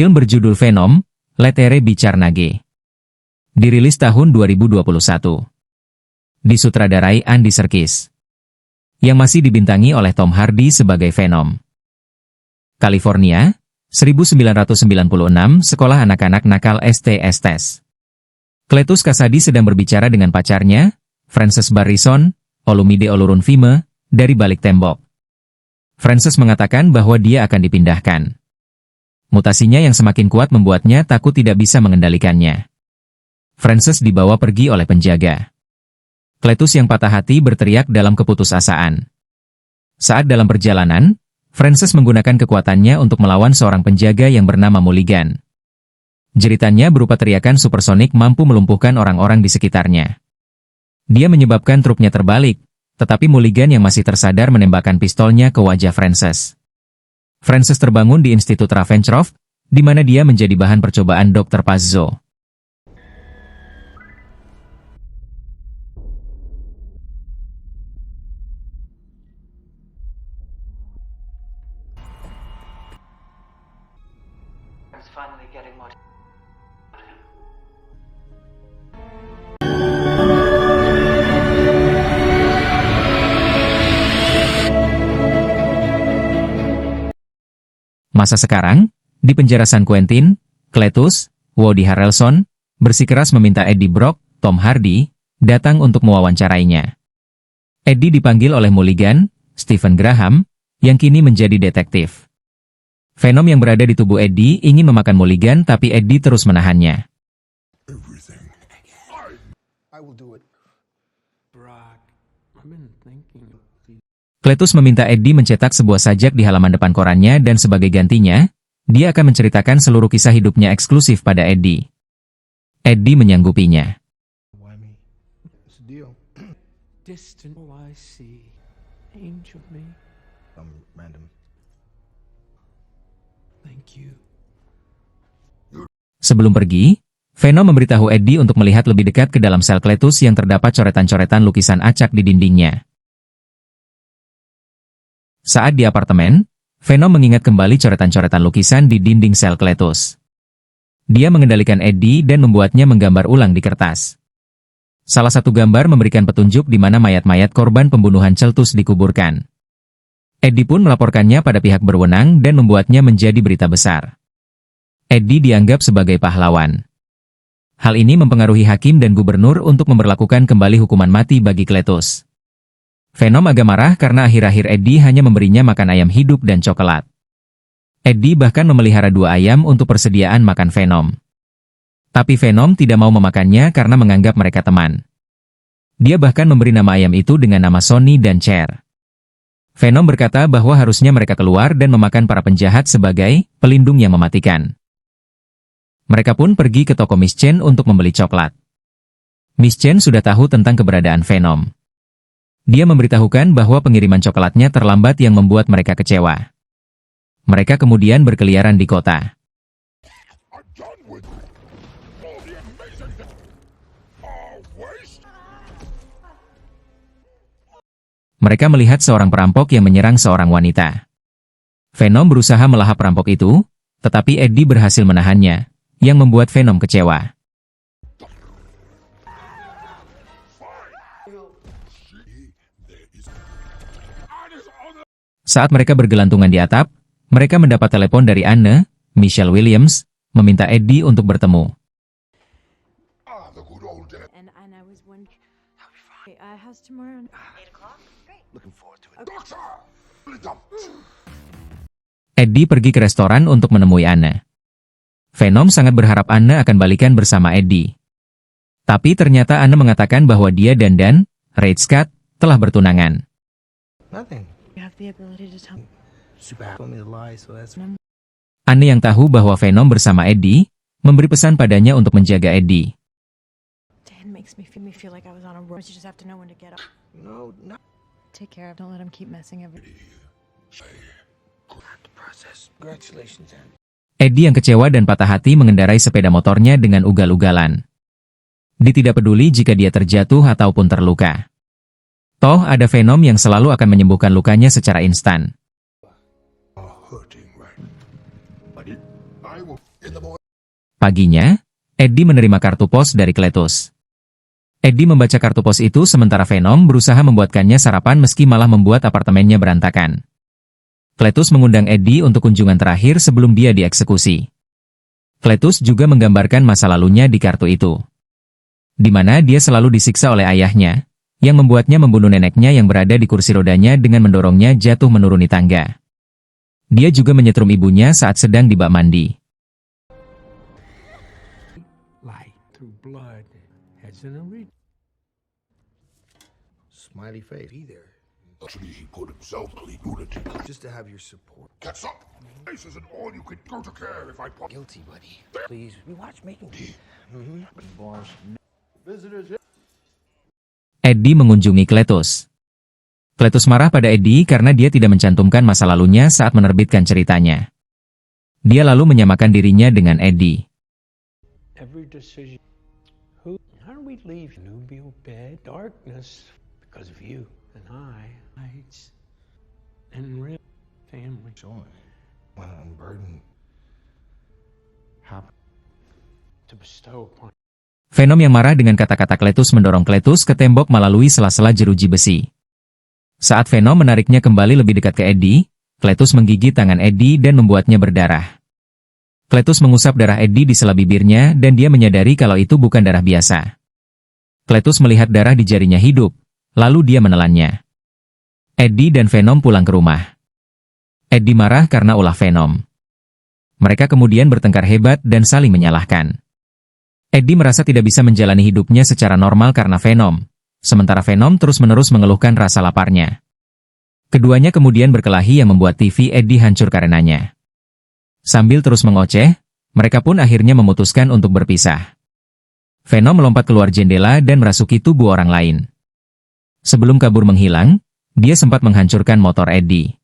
Film berjudul Venom, Lettere Bicarnage. Dirilis tahun 2021. Disutradarai Andy Serkis. Yang masih dibintangi oleh Tom Hardy sebagai Venom. California, 1996, sekolah anak-anak nakal STS. Cletus Kasady sedang berbicara dengan pacarnya, Frances Barrison, Olumide Olorunfime, dari balik tembok. Frances mengatakan bahwa dia akan dipindahkan. Mutasinya yang semakin kuat membuatnya takut tidak bisa mengendalikannya. Frances dibawa pergi oleh penjaga. Cletus yang patah hati berteriak dalam keputusasaan. Saat dalam perjalanan, Frances menggunakan kekuatannya untuk melawan seorang penjaga yang bernama Mulligan. Jeritannya berupa teriakan supersonik mampu melumpuhkan orang-orang di sekitarnya. Dia menyebabkan truknya terbalik, tetapi Mulligan yang masih tersadar menembakkan pistolnya ke wajah Frances. Frances terbangun di Institut Ravenscroft, di mana dia menjadi bahan percobaan Dr. Pazzo. Masa sekarang, di penjara San Quentin, Cletus, Woody Harrelson, bersikeras meminta Eddie Brock, Tom Hardy, datang untuk mewawancarainya. Eddie dipanggil oleh Mulligan, Stephen Graham, yang kini menjadi detektif. Venom yang berada di tubuh Eddie ingin memakan Mulligan tapi Eddie terus menahannya. Cletus meminta Eddie mencetak sebuah sajak di halaman depan korannya dan sebagai gantinya, dia akan menceritakan seluruh kisah hidupnya eksklusif pada Eddie. Eddie menyanggupinya. Sebelum pergi, Venom memberitahu Eddie untuk melihat lebih dekat ke dalam sel Cletus yang terdapat coretan-coretan lukisan acak di dindingnya. Saat di apartemen, Venom mengingat kembali coretan-coretan lukisan di dinding sel Cletus. Dia mengendalikan Eddie dan membuatnya menggambar ulang di kertas. Salah satu gambar memberikan petunjuk di mana mayat-mayat korban pembunuhan Cletus dikuburkan. Eddie pun melaporkannya pada pihak berwenang dan membuatnya menjadi berita besar. Eddie dianggap sebagai pahlawan. Hal ini mempengaruhi hakim dan gubernur untuk memberlakukan kembali hukuman mati bagi Cletus. Venom agak marah karena akhir-akhir Eddie hanya memberinya makan ayam hidup dan coklat. Eddie bahkan memelihara 2 ayam untuk persediaan makan Venom. Tapi Venom tidak mau memakannya karena menganggap mereka teman. Dia bahkan memberi nama ayam itu dengan nama Sonny dan Cher. Venom berkata bahwa harusnya mereka keluar dan memakan para penjahat sebagai pelindung yang mematikan. Mereka pun pergi ke toko Miss Chen untuk membeli coklat. Miss Chen sudah tahu tentang keberadaan Venom. Dia memberitahukan bahwa pengiriman coklatnya terlambat yang membuat mereka kecewa. Mereka kemudian berkeliaran di kota. Mereka melihat seorang perampok yang menyerang seorang wanita. Venom berusaha melahap perampok itu, tetapi Eddie berhasil menahannya, yang membuat Venom kecewa. Saat mereka bergelantungan di atap, mereka mendapat telepon dari Anne, Michelle Williams, meminta Eddie untuk bertemu. Eddie pergi ke restoran untuk menemui Anne. Venom sangat berharap Anne akan balikan bersama Eddie. Tapi ternyata Anne mengatakan bahwa dia dan Reid Scott telah bertunangan. Anne yang tahu bahwa Venom bersama Eddie, memberi pesan padanya untuk menjaga Eddie. Eddie yang kecewa dan patah hati mengendarai sepeda motornya dengan ugal-ugalan. Dia tidak peduli jika dia terjatuh ataupun terluka. Toh ada Venom yang selalu akan menyembuhkan lukanya secara instan. Paginya, Eddie menerima kartu pos dari Cletus. Eddie membaca kartu pos itu sementara Venom berusaha membuatkannya sarapan meski malah membuat apartemennya berantakan. Cletus mengundang Eddie untuk kunjungan terakhir sebelum dia dieksekusi. Cletus juga menggambarkan masa lalunya di kartu itu, di mana dia selalu disiksa oleh ayahnya, yang membuatnya membunuh neneknya yang berada di kursi rodanya dengan mendorongnya jatuh menuruni tangga. Dia juga menyetrum ibunya saat sedang di bak mandi. Smiley face. Be there. Actually, he put himself to the lunatic. Just to have your support. Catch up! This isn't all you could go to care if I put... Guilty, buddy. Please, we watch making... Boss. Visitors... Eddie mengunjungi Cletus. Cletus marah pada Eddie karena dia tidak mencantumkan masa lalunya saat menerbitkan ceritanya. Dia lalu menyamakan dirinya dengan Eddie. Every decision... How do we leave Nubile bed? Darkness... Because of you and I, lights, and real family. Joy. When I'm burdened. Happen. To bestow upon. Venom yang marah dengan kata-kata Cletus mendorong Cletus ke tembok melalui sela-sela jeruji besi. Saat Venom menariknya kembali lebih dekat ke Eddie, Cletus menggigit tangan Eddie dan membuatnya berdarah. Cletus mengusap darah Eddie di sela bibirnya dan dia menyadari kalau itu bukan darah biasa. Cletus melihat darah di jarinya hidup. Lalu dia menelannya. Eddie dan Venom pulang ke rumah. Eddie marah karena ulah Venom. Mereka kemudian bertengkar hebat dan saling menyalahkan. Eddie merasa tidak bisa menjalani hidupnya secara normal karena Venom, sementara Venom terus-menerus mengeluhkan rasa laparnya. Keduanya kemudian berkelahi yang membuat TV Eddie hancur karenanya. Sambil terus mengoceh, mereka pun akhirnya memutuskan untuk berpisah. Venom melompat keluar jendela dan merasuki tubuh orang lain. Sebelum kabur menghilang, dia sempat menghancurkan motor Eddie.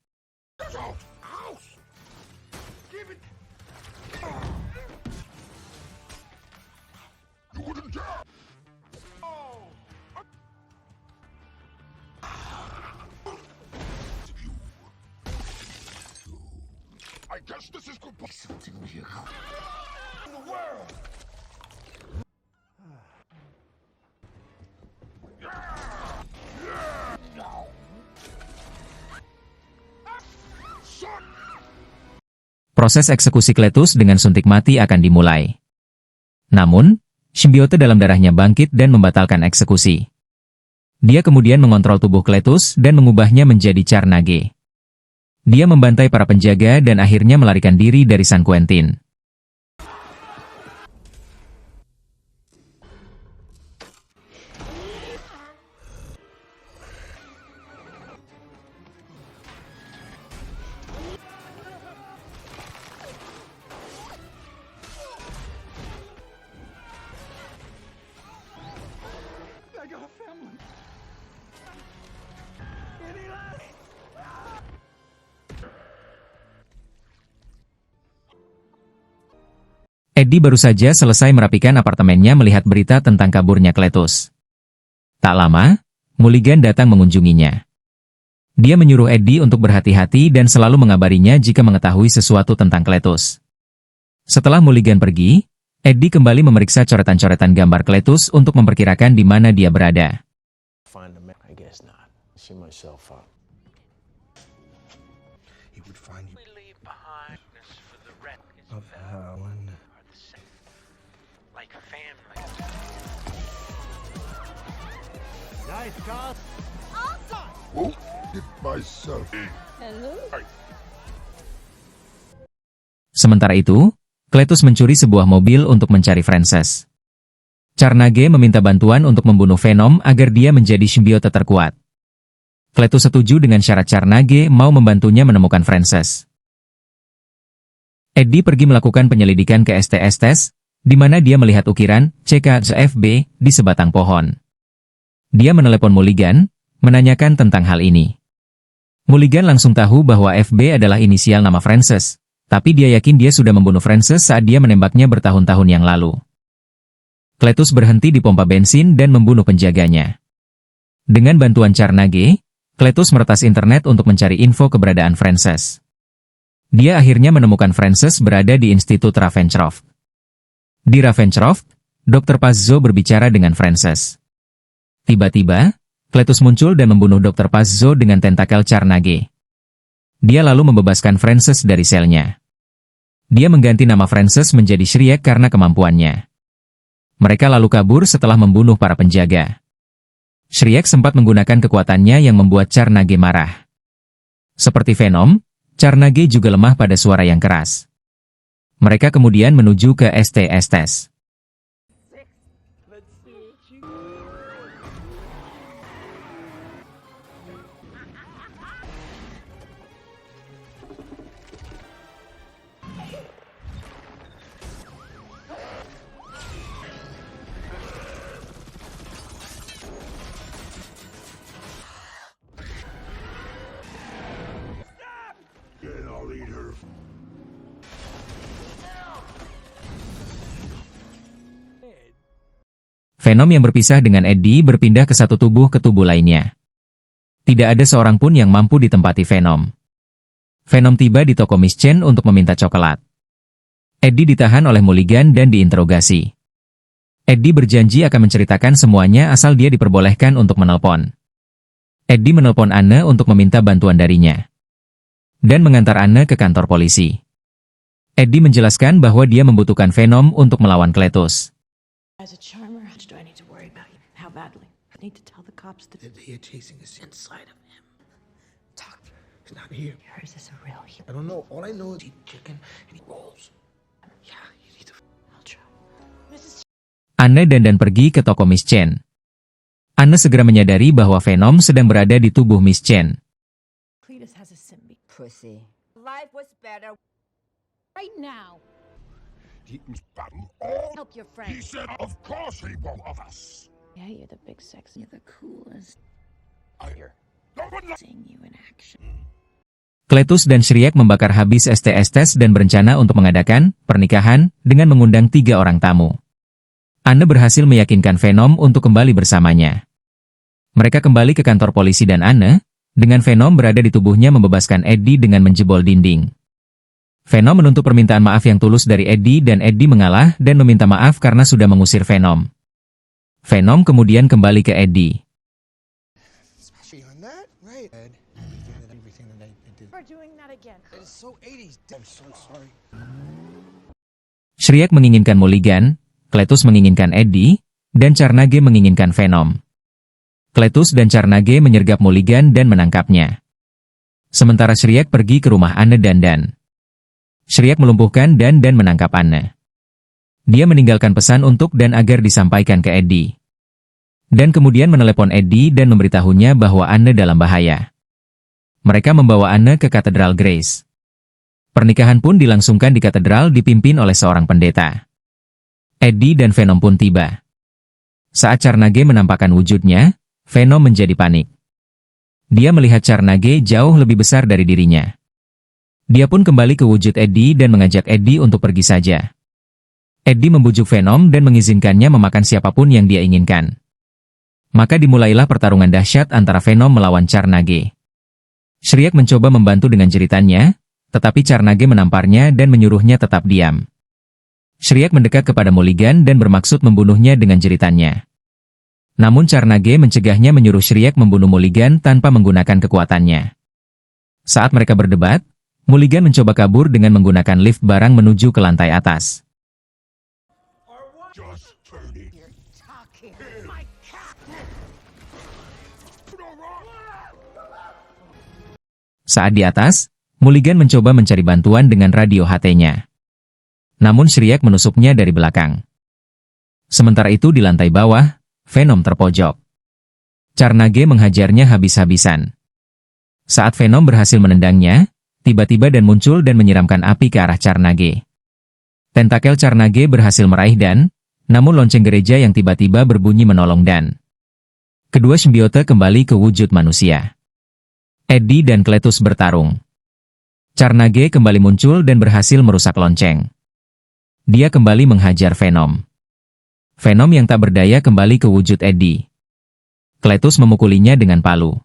Proses eksekusi Cletus dengan suntik mati akan dimulai. Namun, simbiote dalam darahnya bangkit dan membatalkan eksekusi. Dia kemudian mengontrol tubuh Cletus dan mengubahnya menjadi Carnage. Dia membantai para penjaga dan akhirnya melarikan diri dari San Quentin. Eddie baru saja selesai merapikan apartemennya melihat berita tentang kaburnya Cletus. Tak lama, Mulligan datang mengunjunginya. Dia menyuruh Eddie untuk berhati-hati dan selalu mengabarinya jika mengetahui sesuatu tentang Cletus. Setelah Mulligan pergi, Eddie kembali memeriksa coretan-coretan gambar Cletus untuk memperkirakan di mana dia berada. Sementara itu, Cletus mencuri sebuah mobil untuk mencari Frances. Carnage meminta bantuan untuk membunuh Venom agar dia menjadi simbiote terkuat. Cletus setuju dengan syarat Carnage mau membantunya menemukan Frances. Eddie pergi melakukan penyelidikan ke STS, di mana dia melihat ukiran CKZFB di sebatang pohon. Dia menelepon Mulligan, menanyakan tentang hal ini. Mulligan langsung tahu bahwa FB adalah inisial nama Frances, tapi dia yakin dia sudah membunuh Frances saat dia menembaknya bertahun-tahun yang lalu. Cletus berhenti di pompa bensin dan membunuh penjaganya. Dengan bantuan Carnage, Cletus meretas internet untuk mencari info keberadaan Frances. Dia akhirnya menemukan Frances berada di Institut Ravencroft. Di Ravencroft, Dr. Pazzo berbicara dengan Frances. Tiba-tiba, Cletus muncul dan membunuh Dr. Pazzo dengan tentakel Carnage. Dia lalu membebaskan Frances dari selnya. Dia mengganti nama Frances menjadi Shriek karena kemampuannya. Mereka lalu kabur setelah membunuh para penjaga. Shriek sempat menggunakan kekuatannya yang membuat Carnage marah. Seperti Venom, Carnage juga lemah pada suara yang keras. Mereka kemudian menuju ke STS. Venom yang berpisah dengan Eddie berpindah ke satu tubuh ke tubuh lainnya. Tidak ada seorang pun yang mampu ditempati Venom. Venom tiba di toko Miss Chen untuk meminta coklat. Eddie ditahan oleh Mulligan dan diinterogasi. Eddie berjanji akan menceritakan semuanya asal dia diperbolehkan untuk menelpon. Eddie menelpon Anne untuk meminta bantuan darinya. Dan mengantar Anne ke kantor polisi. Eddie menjelaskan bahwa dia membutuhkan Venom untuk melawan Cletus. As a charmer, how much do I need to worry about you? How badly? I need to tell the cops that They are chasing us inside of him. talk. He's not here. Or is this a real I human? don't know. All I know is he eats chicken and he rolls. Yeah, he needs to. I'll try. Mrs. Anne dandan pergi ke toko Miss Chen. Anne segera menyadari bahwa Venom sedang berada di tubuh Miss Chen. Cletus has a symbiote. Pussy. Life was better. Right now. He's batting all. Help your He friend. said, of course he won't of us. Yeah, you're the big sexy. You're the coolest. I hear. No one likes Seeing you in action. Cletus dan Shriek membakar habis STS dan berencana untuk mengadakan pernikahan dengan mengundang 3 orang tamu. Anne berhasil meyakinkan Venom untuk kembali bersamanya. Mereka kembali ke kantor polisi dan Anne, dengan Venom berada di tubuhnya membebaskan Eddie dengan menjebol dinding. Venom menuntut permintaan maaf yang tulus dari Eddie dan Eddie mengalah dan meminta maaf karena sudah mengusir Venom. Venom kemudian kembali ke Eddie. Beyond that, right? Ed, everything that I did. We're doing that again. It's so 80s. I'm so sorry. Shriek menginginkan Mulligan, Cletus menginginkan Eddie, dan Carnage menginginkan Venom. Cletus dan Carnage menyergap Mulligan dan menangkapnya. Sementara Shriek pergi ke rumah Anne dan Dan. Shriek melumpuhkan Dan menangkap Anne. Dia meninggalkan pesan untuk Dan agar disampaikan ke Eddie. Dan kemudian menelepon Eddie dan memberitahunya bahwa Anne dalam bahaya. Mereka membawa Anne ke Katedral Grace. Pernikahan pun dilangsungkan di katedral dipimpin oleh seorang pendeta. Eddie dan Venom pun tiba. Saat Carnage menampakkan wujudnya, Venom menjadi panik. Dia melihat Carnage jauh lebih besar dari dirinya. Dia pun kembali ke wujud Eddie dan mengajak Eddie untuk pergi saja. Eddie membujuk Venom dan mengizinkannya memakan siapapun yang dia inginkan. Maka dimulailah pertarungan dahsyat antara Venom melawan Carnage. Shriek mencoba membantu dengan jeritannya, tetapi Carnage menamparnya dan menyuruhnya tetap diam. Shriek mendekat kepada Mulligan dan bermaksud membunuhnya dengan jeritannya. Namun Carnage mencegahnya menyuruh Shriek membunuh Mulligan tanpa menggunakan kekuatannya. Saat mereka berdebat, Mulligan mencoba kabur dengan menggunakan lift barang menuju ke lantai atas. just turn it. Saat di atas, Mulligan mencoba mencari bantuan dengan radio HT-nya. Namun Shriek menusuknya dari belakang. Sementara itu di lantai bawah, Venom terpojok. Carnage menghajarnya habis-habisan. Saat Venom berhasil menendangnya, tiba-tiba Dan muncul dan menyiramkan api ke arah Carnage. Tentakel Carnage berhasil meraih Dan, namun lonceng gereja yang tiba-tiba berbunyi menolong Dan. Kedua simbiote kembali ke wujud manusia. Eddie dan Cletus bertarung. Carnage kembali muncul dan berhasil merusak lonceng. Dia kembali menghajar Venom. Venom yang tak berdaya kembali ke wujud Eddie. Cletus memukulinya dengan palu.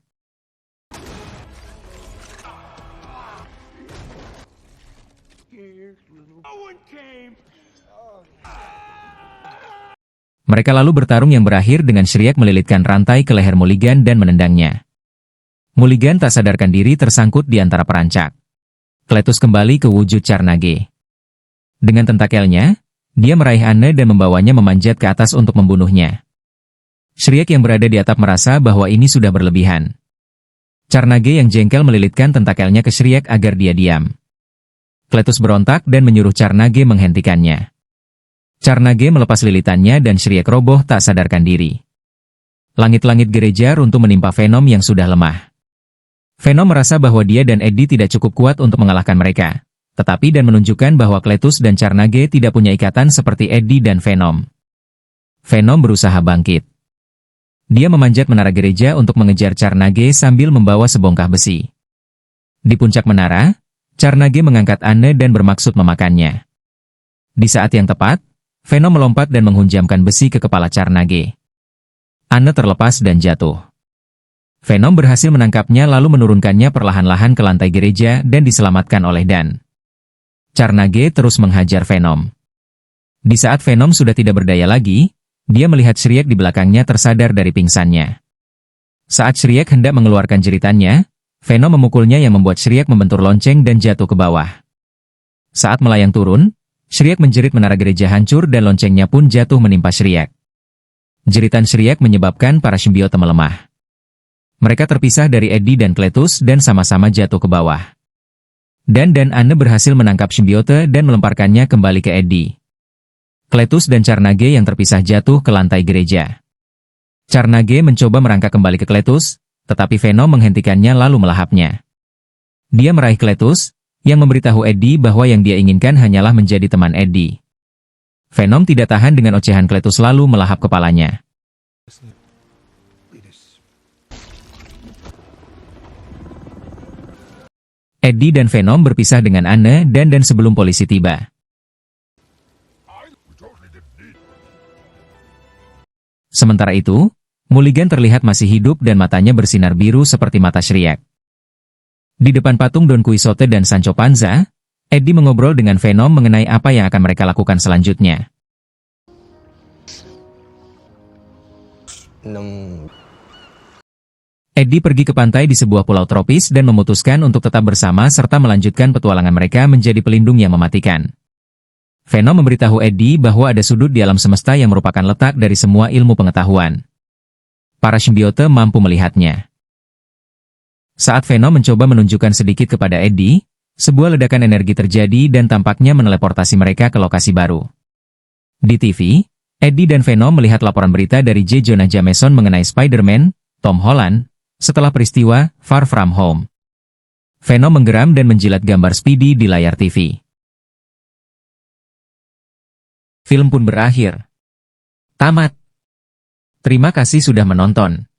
Mereka lalu bertarung yang berakhir dengan Shriek melilitkan rantai ke leher Mulligan dan menendangnya. Mulligan tak sadarkan diri tersangkut di antara perancak. Cletus kembali ke wujud Carnage. Dengan tentakelnya, dia meraih Anne dan membawanya memanjat ke atas untuk membunuhnya. Shriek yang berada di atap merasa bahwa ini sudah berlebihan. Carnage yang jengkel melilitkan tentakelnya ke Shriek agar dia diam. Cletus berontak dan menyuruh Carnage menghentikannya. Carnage melepas lilitannya dan Shriek roboh tak sadarkan diri. Langit-langit gereja runtuh menimpa Venom yang sudah lemah. Venom merasa bahwa dia dan Eddie tidak cukup kuat untuk mengalahkan mereka, tetapi dan menunjukkan bahwa Cletus dan Carnage tidak punya ikatan seperti Eddie dan Venom. Venom berusaha bangkit. Dia memanjat menara gereja untuk mengejar Carnage sambil membawa sebongkah besi. Di puncak menara, Carnage mengangkat Anne dan bermaksud memakannya. Di saat yang tepat, Venom melompat dan menghunjamkan besi ke kepala Carnage. Anne terlepas dan jatuh. Venom berhasil menangkapnya lalu menurunkannya perlahan-lahan ke lantai gereja dan diselamatkan oleh Dan. Carnage terus menghajar Venom. Di saat Venom sudah tidak berdaya lagi, dia melihat Shriek di belakangnya tersadar dari pingsannya. Saat Shriek hendak mengeluarkan jeritannya, Venom memukulnya yang membuat Shriek membentur lonceng dan jatuh ke bawah. Saat melayang turun, Shriek menjerit menara gereja hancur dan loncengnya pun jatuh menimpa Shriek. Jeritan Shriek menyebabkan para simbiote melemah. Mereka terpisah dari Eddie dan Cletus dan sama-sama jatuh ke bawah. Dan Anne berhasil menangkap simbiote dan melemparkannya kembali ke Eddie. Cletus dan Carnage yang terpisah jatuh ke lantai gereja. Carnage mencoba merangkak kembali ke Cletus, tetapi Venom menghentikannya lalu melahapnya. Dia meraih Cletus, yang memberitahu Eddie bahwa yang dia inginkan hanyalah menjadi teman Eddie. Venom tidak tahan dengan ocehan Cletus lalu melahap kepalanya. Eddie dan Venom berpisah dengan Anne dan sebelum polisi tiba. Sementara itu, Mulligan terlihat masih hidup dan matanya bersinar biru seperti mata Shriek. Di depan patung Don Quixote dan Sancho Panza, Eddie mengobrol dengan Venom mengenai apa yang akan mereka lakukan selanjutnya. Eddie pergi ke pantai di sebuah pulau tropis dan memutuskan untuk tetap bersama serta melanjutkan petualangan mereka menjadi pelindung yang mematikan. Venom memberitahu Eddie bahwa ada sudut di alam semesta yang merupakan letak dari semua ilmu pengetahuan. Para simbiote mampu melihatnya. Saat Venom mencoba menunjukkan sedikit kepada Eddie, sebuah ledakan energi terjadi dan tampaknya meneleportasi mereka ke lokasi baru. Di TV, Eddie dan Venom melihat laporan berita dari J. Jonah Jameson mengenai Spider-Man, Tom Holland, setelah peristiwa Far From Home. Venom menggeram dan menjilat gambar Speedy di layar TV. Film pun berakhir. Tamat. Terima kasih sudah menonton.